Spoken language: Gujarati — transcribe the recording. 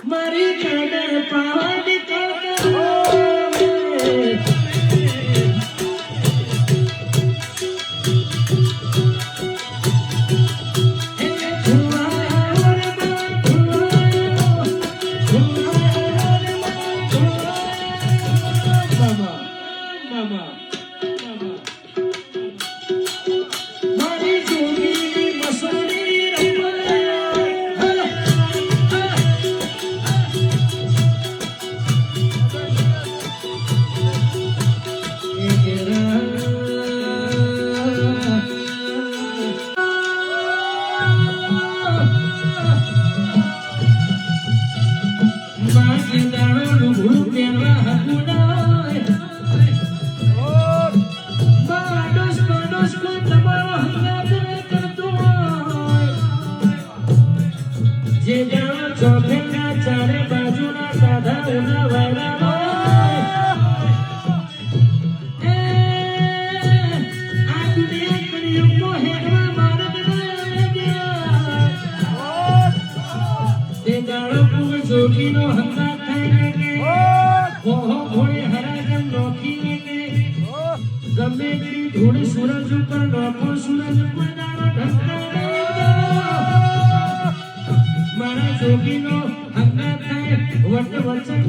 મારી કદર પાડી ચારે બાજુના સાધા ઉના વાયરા આ દુનિયા કળિયુગનો હેડવા માર્ગ તે ગાળો જોગીનો હંગા થઈને કે ઓહો ઘોડે હરાજમ નોખીને કે ગમે તેરી ધૂળ સૂરજ ઉપર નોખો સૂરજ ઉપર દાડો ઢંકારો મારા જોગીનો વટ વચ્ચે